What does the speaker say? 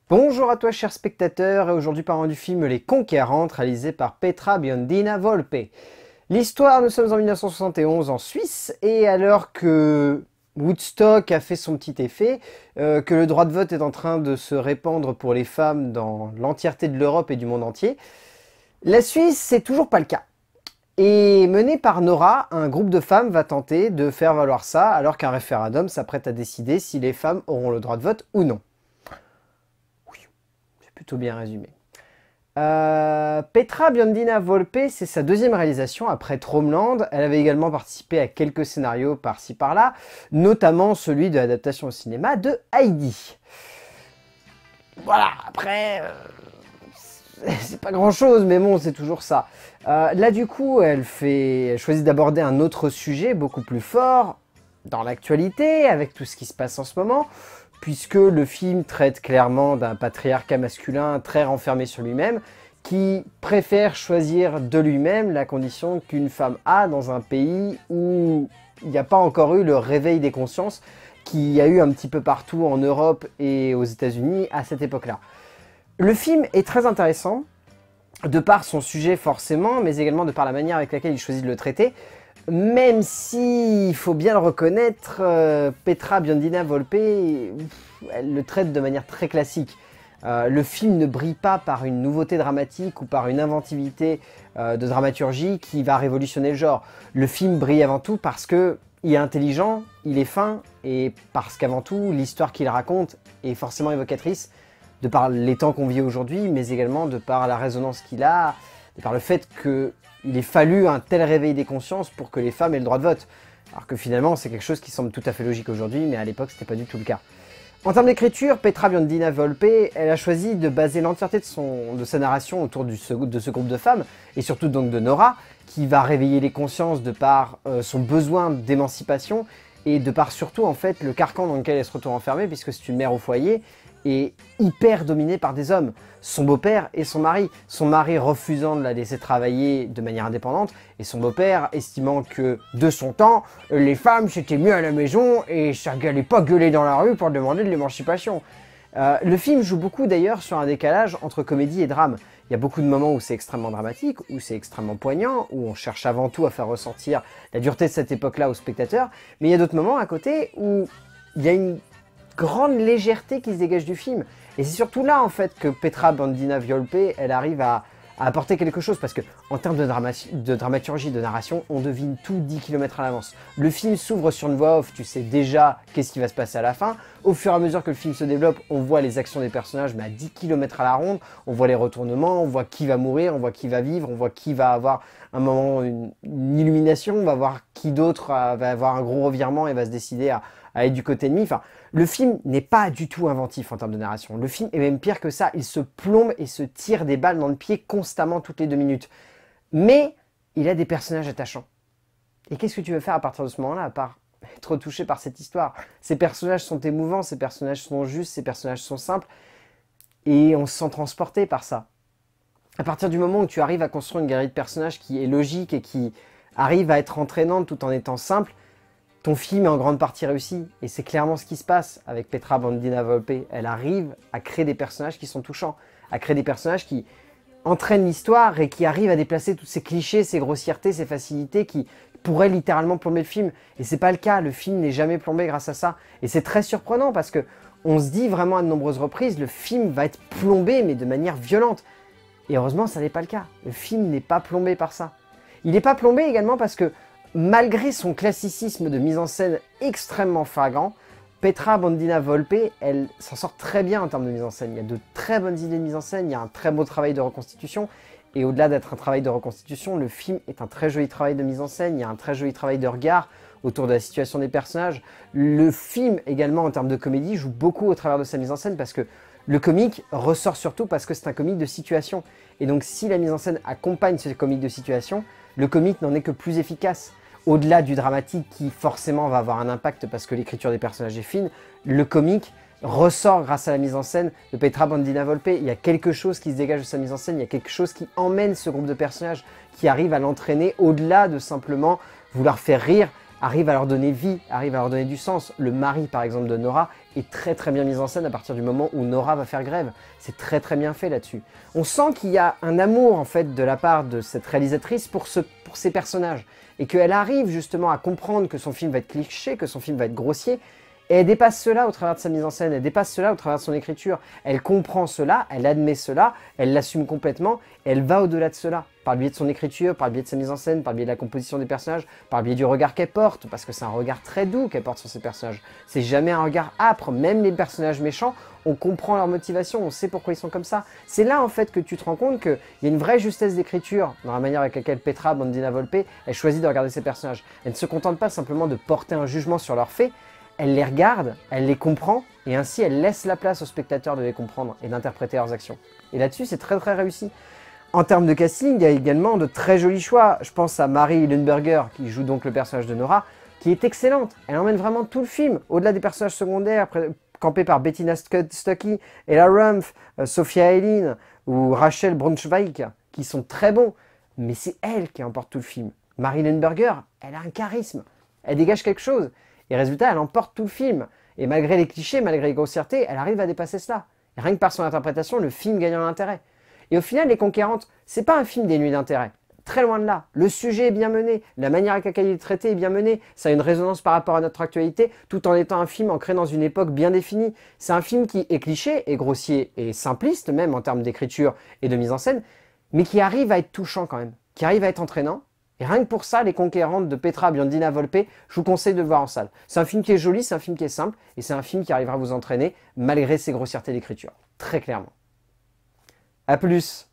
Bonjour à toi chers spectateurs, et aujourd'hui parlons du film Les Conquérantes réalisé par Petra Biondina Volpe. L'histoire, nous sommes en 1971 en Suisse, et alors que Woodstock a fait son petit effet, que le droit de vote est en train de se répandre pour les femmes dans l'entièreté de l'Europe et du monde entier, la Suisse c'est toujours pas le cas. Et mené par Nora, un groupe de femmes va tenter de faire valoir ça alors qu'un référendum s'apprête à décider si les femmes auront le droit de vote ou non. Plutôt bien résumé. Petra Biondina Volpe, c'est sa deuxième réalisation après Tromeland. Elle avait également participé à quelques scénarios par-ci par-là, notamment celui de l'adaptation au cinéma de Heidi. Voilà, après, c'est pas grand-chose, mais bon, c'est toujours ça. Là, du coup, elle choisit d'aborder un autre sujet beaucoup plus fort dans l'actualité, avec tout ce qui se passe en ce moment, puisque le film traite clairement d'un patriarcat masculin très renfermé sur lui-même, qui préfère choisir de lui-même la condition qu'une femme a dans un pays où il n'y a pas encore eu le réveil des consciences qu'il y a eu un petit peu partout en Europe et aux États-Unis à cette époque-là. Le film est très intéressant, de par son sujet forcément, mais également de par la manière avec laquelle il choisit de le traiter, même si, il faut bien le reconnaître, Petra Biondina Volpe, elle le traite de manière très classique. Le film ne brille pas par une nouveauté dramatique ou par une inventivité de dramaturgie qui va révolutionner le genre. Le film brille avant tout parce qu'il est intelligent, il est fin, et parce qu'avant tout, l'histoire qu'il raconte est forcément évocatrice, de par les temps qu'on vit aujourd'hui, mais également de par la résonance qu'il a, de par le fait qu'il ait fallu un tel réveil des consciences pour que les femmes aient le droit de vote. Alors que finalement, c'est quelque chose qui semble tout à fait logique aujourd'hui, mais à l'époque, c'était pas du tout le cas. En termes d'écriture, Petra Biondina Volpe, elle a choisi de baser l'entièreté de sa narration autour de ce groupe de femmes, et surtout donc de Nora, qui va réveiller les consciences de par son besoin d'émancipation, et de par surtout en fait le carcan dans lequel elle se retrouve enfermée, puisque c'est une mère au foyer, et hyper dominée par des hommes, son beau-père et son mari. Son mari refusant de la laisser travailler de manière indépendante, et son beau-père estimant que, de son temps, les femmes c'était mieux à la maison et ça n'allait pas gueuler dans la rue pour demander de l'émancipation. Le film joue beaucoup d'ailleurs sur un décalage entre comédie et drame. Il y a beaucoup de moments où c'est extrêmement dramatique, où c'est extrêmement poignant, où on cherche avant tout à faire ressentir la dureté de cette époque-là aux spectateurs, mais il y a d'autres moments à côté où il y a une grande légèreté qui se dégage du film. Et c'est surtout là en fait que Petra Biondina Volpe, elle arrive à apporter quelque chose, parce que en termes de dramaturgie, de narration, on devine tout 10 km à l'avance. Le film s'ouvre sur une voix off, tu sais déjà qu'est-ce qui va se passer à la fin. Au fur et à mesure que le film se développe, on voit les actions des personnages, mais à 10 km à la ronde, on voit les retournements, on voit qui va mourir, on voit qui va vivre, on voit qui va avoir un moment, une illumination, on va voir qui d'autre va avoir un gros revirement et va se décider à être du côté ennemi. Enfin, le film n'est pas du tout inventif en termes de narration. Le film est même pire que ça, il se plombe et se tire des balles dans le pied constamment toutes les 2 minutes. Mais il a des personnages attachants. Et qu'est-ce que tu veux faire à partir de ce moment-là, à part être touché par cette histoire? Ces personnages sont émouvants, ces personnages sont justes, ces personnages sont simples, et on se sent transporté par ça. À partir du moment où tu arrives à construire une galerie de personnages qui est logique et qui arrive à être entraînante tout en étant simple, ton film est en grande partie réussi, et c'est clairement ce qui se passe avec Petra Biondina Volpe. Elle arrive à créer des personnages qui sont touchants, à créer des personnages qui entraînent l'histoire et qui arrivent à déplacer tous ces clichés, ces grossièretés, ces facilités qui pourraient littéralement plomber le film. Et c'est pas le cas, le film n'est jamais plombé grâce à ça. Et c'est très surprenant parce que on se dit vraiment à de nombreuses reprises, le film va être plombé mais de manière violente. Et heureusement, ça n'est pas le cas. Le film n'est pas plombé par ça. Il n'est pas plombé également parce que malgré son classicisme de mise en scène extrêmement flagrant, Petra Biondina Volpe, elle s'en sort très bien en termes de mise en scène. Il y a de très bonnes idées de mise en scène, il y a un très beau travail de reconstitution, et au-delà d'être un travail de reconstitution, le film est un très joli travail de mise en scène, il y a un très joli travail de regard autour de la situation des personnages. Le film également en termes de comédie joue beaucoup au travers de sa mise en scène, parce que le comique ressort surtout parce que c'est un comique de situation. Et donc si la mise en scène accompagne ce comique de situation, le comique n'en est que plus efficace. Au-delà du dramatique qui forcément va avoir un impact parce que l'écriture des personnages est fine, le comique ressort grâce à la mise en scène de Petra Biondina Volpe. Il y a quelque chose qui se dégage de sa mise en scène, il y a quelque chose qui emmène ce groupe de personnages, qui arrive à l'entraîner au-delà de simplement vouloir faire rire arrive à leur donner vie, arrive à leur donner du sens. Le mari, par exemple, de Nora est très très bien mis en scène à partir du moment où Nora va faire grève. C'est très très bien fait là-dessus. On sent qu'il y a un amour, en fait, de la part de cette réalisatrice pour ces personnages. Et qu'elle arrive justement à comprendre que son film va être cliché, que son film va être grossier. Et elle dépasse cela au travers de sa mise en scène, elle dépasse cela au travers de son écriture. Elle comprend cela, elle admet cela, elle l'assume complètement, et elle va au-delà de cela. Par le biais de son écriture, par le biais de sa mise en scène, par le biais de la composition des personnages, par le biais du regard qu'elle porte, parce que c'est un regard très doux qu'elle porte sur ses personnages. C'est jamais un regard âpre, même les personnages méchants, on comprend leur motivation, on sait pourquoi ils sont comme ça. C'est là en fait que tu te rends compte qu'il y a une vraie justesse d'écriture dans la manière avec laquelle Petra Bondina Volpe, elle choisit de regarder ses personnages. Elle ne se contente pas simplement de porter un jugement sur leurs faits, elle les regarde, elle les comprend, et ainsi elle laisse la place aux spectateurs de les comprendre et d'interpréter leurs actions. Et là-dessus, c'est très très réussi. En termes de casting, il y a également de très jolis choix. Je pense à Mary Lundberger, qui joue donc le personnage de Nora, qui est excellente. Elle emmène vraiment tout le film, au-delà des personnages secondaires, campés par Bettina Stuckey, Ella Rumpf, Sophia Eileen ou Rachel Braunschweig, qui sont très bons. Mais c'est elle qui emporte tout le film. Mary Lundberger, elle a un charisme, elle dégage quelque chose. Et résultat, elle emporte tout le film. Et malgré les clichés, malgré les grossièretés, elle arrive à dépasser cela. Et rien que par son interprétation, le film gagne en intérêt. Et au final, Les Conquérantes, c'est pas un film dénué d'intérêt. Très loin de là. Le sujet est bien mené, la manière avec laquelle il est traité est bien menée, ça a une résonance par rapport à notre actualité, tout en étant un film ancré dans une époque bien définie. C'est un film qui est cliché, et grossier, et simpliste même en termes d'écriture et de mise en scène, mais qui arrive à être touchant quand même, qui arrive à être entraînant. Et rien que pour ça, Les Conquérantes de Petra Bondina Volpe, je vous conseille de le voir en salle. C'est un film qui est joli, c'est un film qui est simple, et c'est un film qui arrivera à vous entraîner malgré ses grossièretés d'écriture. Très clairement. A plus!